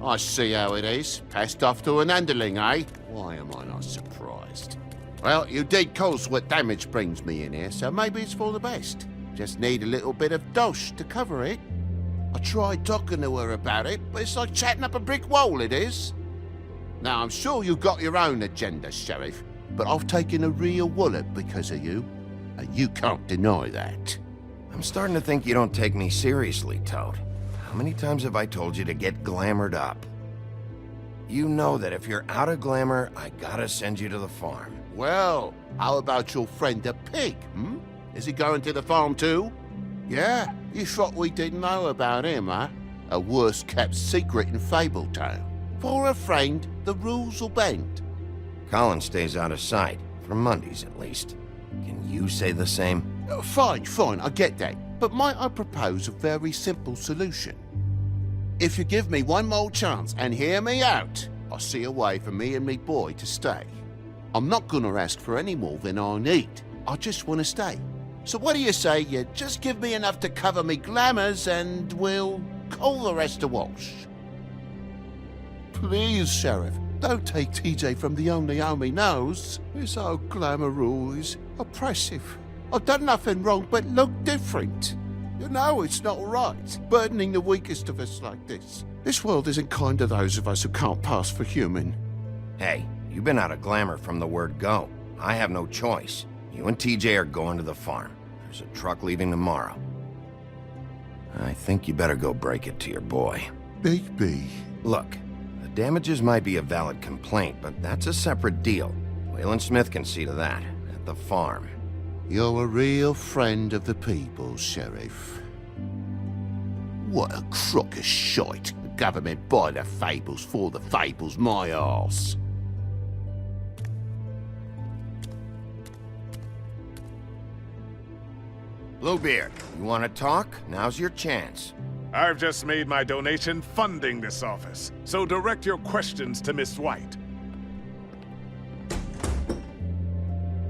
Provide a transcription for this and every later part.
I see how it is. Passed off to an underling, eh? Why am I not surprised? Well, you did cause what damage brings me in here, so maybe it's for the best. Just need a little bit of dosh to cover it. I tried talking to her about it, but it's like chatting up a brick wall, it is. Now, I'm sure you've got your own agenda, Sheriff, but I've taken a real wallop because of you, and you can't deny that. I'm starting to think you don't take me seriously, Toad. How many times have I told you to get glamored up? You know that if you're out of glamour, I gotta send you to the farm. Well, how about your friend the pig, Is he going to the farm too? Yeah, you thought we didn't know about him, huh? A worst-kept secret in Fabletown. For a friend, the rules will bend. Colin stays out of sight, for Mondays at least. Can you say the same? Fine, I get that. But might I propose a very simple solution? If you give me one more chance and hear me out, I'll see a way for me and me boy to stay. I'm not gonna ask for any more than I need. I just want to stay. So what do you say you just give me enough to cover me glamours and we'll call the rest a wash? Please, Sheriff, don't take TJ from the only home he knows. This old glamour rule is oppressive. I've done nothing wrong but look different. You know it's not right, burdening the weakest of us like this. This world isn't kind to those of us who can't pass for human. Hey, you've been out of glamour from the word go. I have no choice. You and TJ are going to the farm. There's a truck leaving tomorrow. I think you better go break it to your boy. Bigby. Look, the damages might be a valid complaint, but that's a separate deal. Waylon Smith can see to that, at the farm. You're a real friend of the people, Sheriff. What a crock of shite. The government buy the fables for the fables, my arse. Bluebeard, you want to talk? Now's your chance. I've just made my donation funding this office, so direct your questions to Miss White.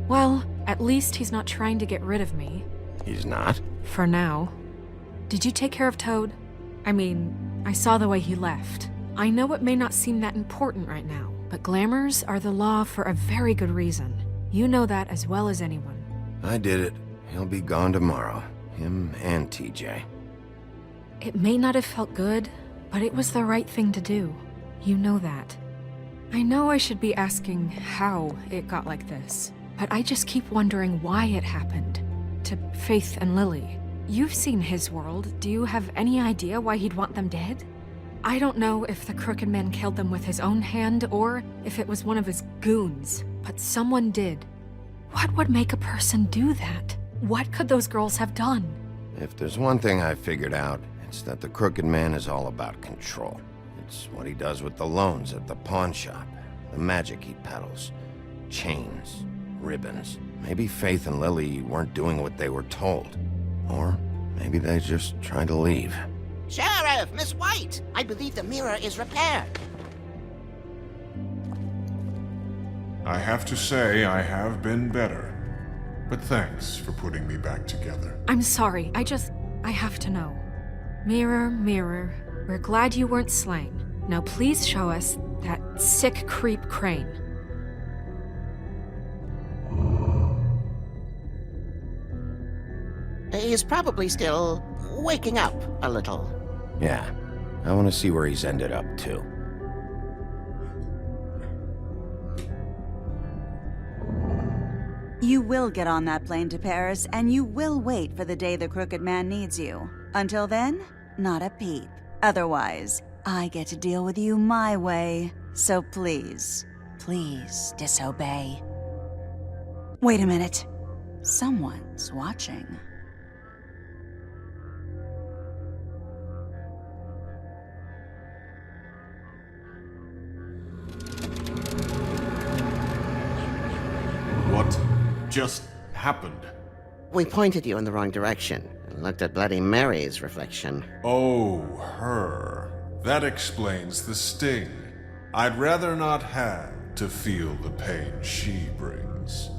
Well, at least he's not trying to get rid of me. He's not? For now. Did you take care of Toad? I mean, I saw the way he left. I know it may not seem that important right now, but glamours are the law for a very good reason. You know that as well as anyone. I did it. He'll be gone tomorrow. Him and TJ. It may not have felt good, but it was the right thing to do. You know that. I know I should be asking how it got like this, but I just keep wondering why it happened. To Faith and Lily. You've seen his world. Do you have any idea why he'd want them dead? I don't know if the crooked man killed them with his own hand or if it was one of his goons, but someone did. What would make a person do that? What could those girls have done? If there's one thing I figured out, it's that the crooked man is all about control. It's what he does with the loans at the pawn shop, the magic he peddles, chains, ribbons. Maybe Faith and Lily weren't doing what they were told. Or maybe they just tried to leave. Sheriff, Miss White! I believe the mirror is repaired. I have to say I have been better. But thanks for putting me back together. I'm sorry, I have to know. Mirror, mirror, we're glad you weren't slain. Now please show us that sick creep Crane. He's probably still waking up a little. Yeah, I want to see where he's ended up, too. You will get on that plane to Paris, and you will wait for the day the crooked man needs you. Until then, not a peep. Otherwise, I get to deal with you my way. So please, please disobey. Wait a minute. Someone's watching. What just happened? We pointed you in the wrong direction and looked at Bloody Mary's reflection. Oh, her. That explains the sting. I'd rather not have to feel the pain she brings.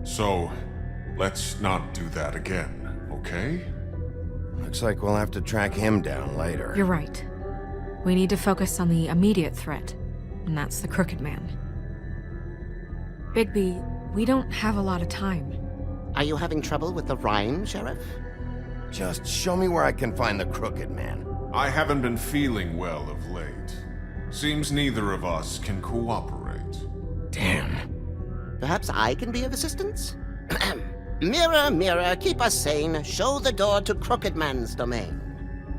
So, let's not do that again, okay? Looks like we'll have to track him down later. You're right. We need to focus on the immediate threat, and that's the Crooked Man. Bigby, we don't have a lot of time. Are you having trouble with the rhyme, Sheriff? Just show me where I can find the Crooked Man. I haven't been feeling well of late. Seems neither of us can cooperate. Damn. Perhaps I can be of assistance? Mirror, mirror, keep us sane. Show the door to Crooked Man's domain.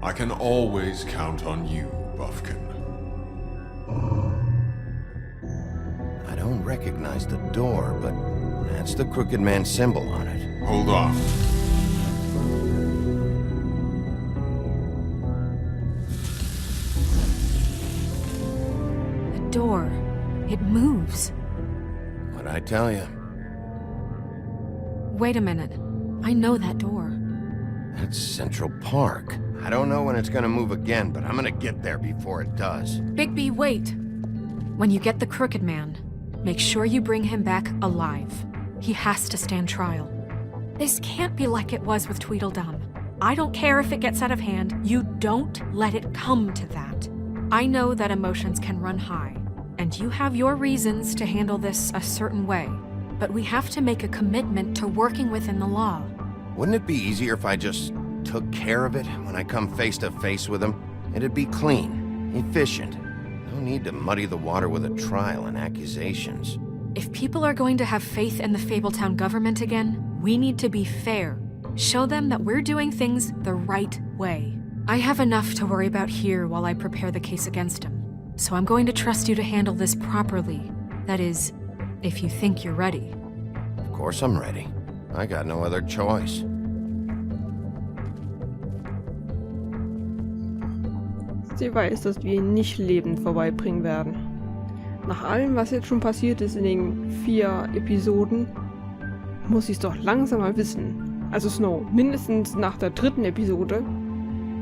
I can always count on you, Buffkin. I don't recognize the door, but that's the Crooked Man symbol on it. Hold on. The door. It moves. What'd I tell you? Wait a minute. I know that door. That's Central Park. I don't know when it's gonna move again, but I'm gonna get there before it does. Bigby, wait! When you get the Crooked Man, make sure you bring him back alive. He has to stand trial. This can't be like it was with Tweedledum. I don't care if it gets out of hand. You don't let it come to that. I know that emotions can run high, and you have your reasons to handle this a certain way. But we have to make a commitment to working within the law. Wouldn't it be easier if I just took care of it when I come face to face with him? It'd be clean, efficient. No need to muddy the water with a trial and accusations. If people are going to have faith in the Fabletown government again, we need to be fair. Show them that we're doing things the right way. I have enough to worry about here while I prepare the case against him. So I'm going to trust you to handle this properly. That is, if you think you're ready. Of course I'm ready. I got no other choice. Sie weiß, dass wir ihn nicht lebend vorbeibringen werden. Nach allem, was jetzt schon passiert ist in den 4 Episoden, muss sie es doch langsam mal wissen. Also Snow, mindestens nach der 3. Episode,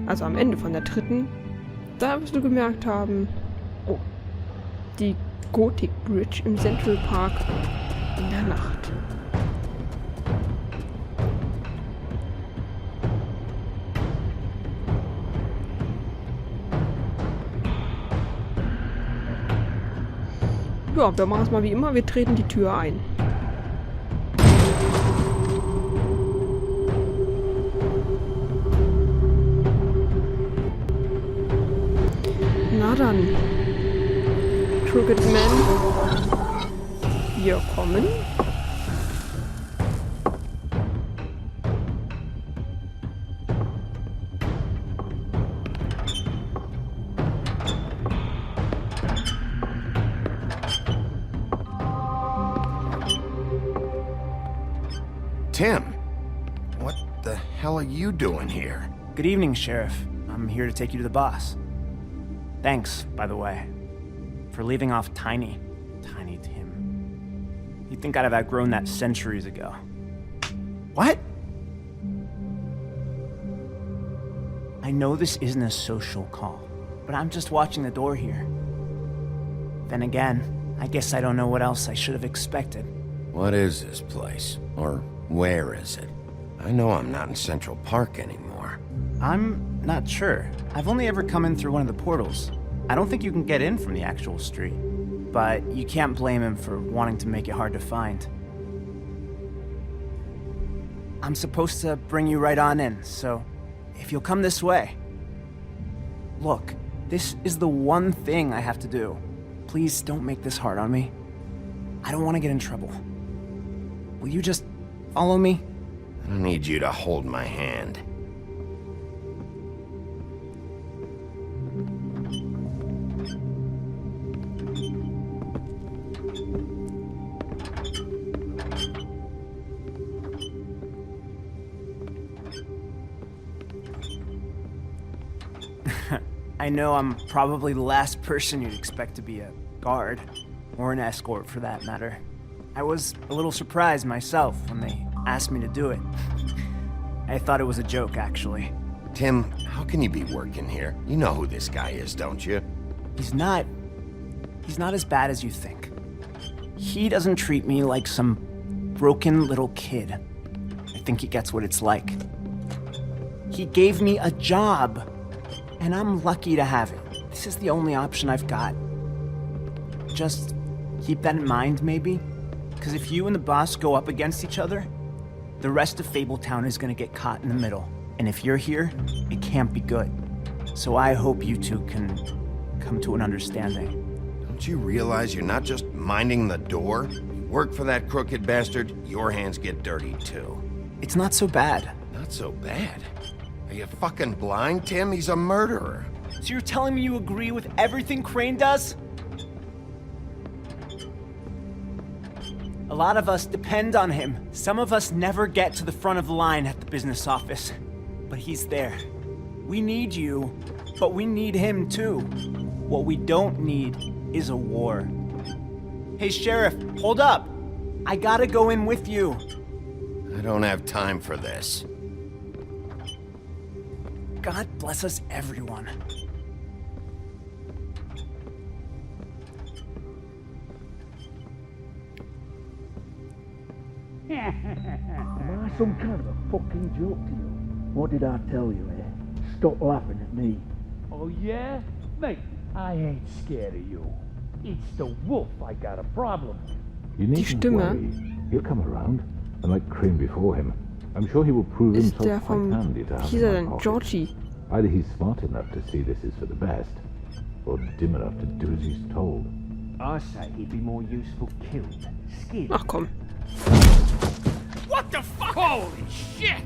also am Ende von der 3., da wirst du gemerkt haben, oh, die Gothic Bridge im Central Park in der Nacht. Ja, wir machen es mal wie immer, wir treten die Tür ein. Na dann, Crooked Man, wir kommen. Tim, what the hell are you doing here? Good evening, Sheriff. I'm here to take you to the boss. Thanks, by the way, for leaving off Tiny Tim. You'd think I'd have outgrown that centuries ago. What? I know this isn't a social call, but I'm just watching the door here. Then again, I guess I don't know what else I should have expected. What is this place? Or where is it? I know I'm not in Central Park anymore. I'm not sure. I've only ever come in through one of the portals. I don't think you can get in from the actual street. But you can't blame him for wanting to make it hard to find. I'm supposed to bring you right on in, so if you'll come this way. Look, this is the one thing I have to do. Please don't make this hard on me. I don't want to get in trouble. Will you just follow me? I need you to hold my hand. I know I'm probably the last person you'd expect to be a guard, or an escort for that matter. I was a little surprised myself when they asked me to do it. I thought it was a joke, actually. Tim, how can you be working here? You know who this guy is, don't you? He's not as bad as you think. He doesn't treat me like some broken little kid. I think he gets what it's like. He gave me a job, and I'm lucky to have it. This is the only option I've got. Just keep that in mind, maybe? Because if you and the boss go up against each other, the rest of Fabletown is gonna get caught in the middle. And if you're here, it can't be good. So I hope you two can come to an understanding. Don't you realize you're not just minding the door? Work for that crooked bastard, your hands get dirty too. It's not so bad. Not so bad. Are you fucking blind, Tim? He's a murderer. So you're telling me you agree with everything Crane does? A lot of us depend on him. Some of us never get to the front of the line at the business office. But he's there. We need you, but we need him too. What we don't need is a war. Hey, Sheriff, hold up. I gotta go in with you. I don't have time for this. God bless us, everyone. Am I some kind of a fucking joke to you? What did I tell you, eh? Stop laughing at me. Oh yeah? Mate, I ain't scared of you. It's the wolf I got a problem. You Die needn't Stimme worry. He'll come around. And like Crane before him, I'm sure he will prove ist der himself quite vom... handy to have Hieß in er my denn? pocket. Georgie. Either he's smart enough to see this is for the best, or dim enough to do as he's told. I say he'd be more useful killed. Skinned. Ach komm. What the fuck? Holy shit!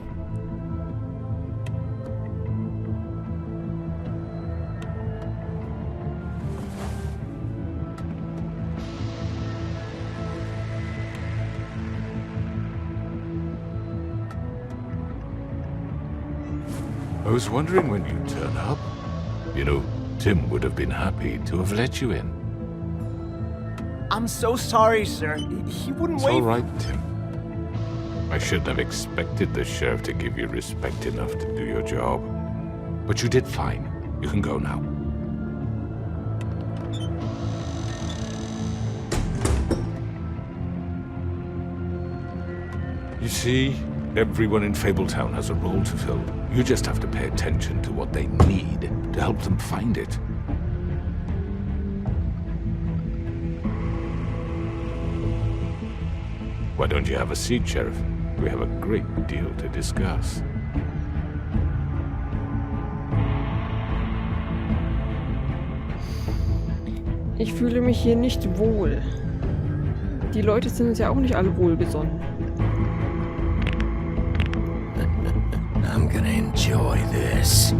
I was wondering when you'd turn up. You know, Tim would have been happy to have let you in. I'm so sorry, sir. He wouldn't It's wait. all right, Tim. I shouldn't have expected the sheriff to give you respect enough to do your job. But you did fine. You can go now. You see, everyone in Fabletown has a role to fill. You just have to pay attention to what they need to help them find it. Why don't you have a seat, Sheriff? We have a great deal to discuss. Ich fühle mich hier nicht wohl. Die Leute sind uns ja auch nicht alle wohlgesonnen. I'm gonna enjoy this.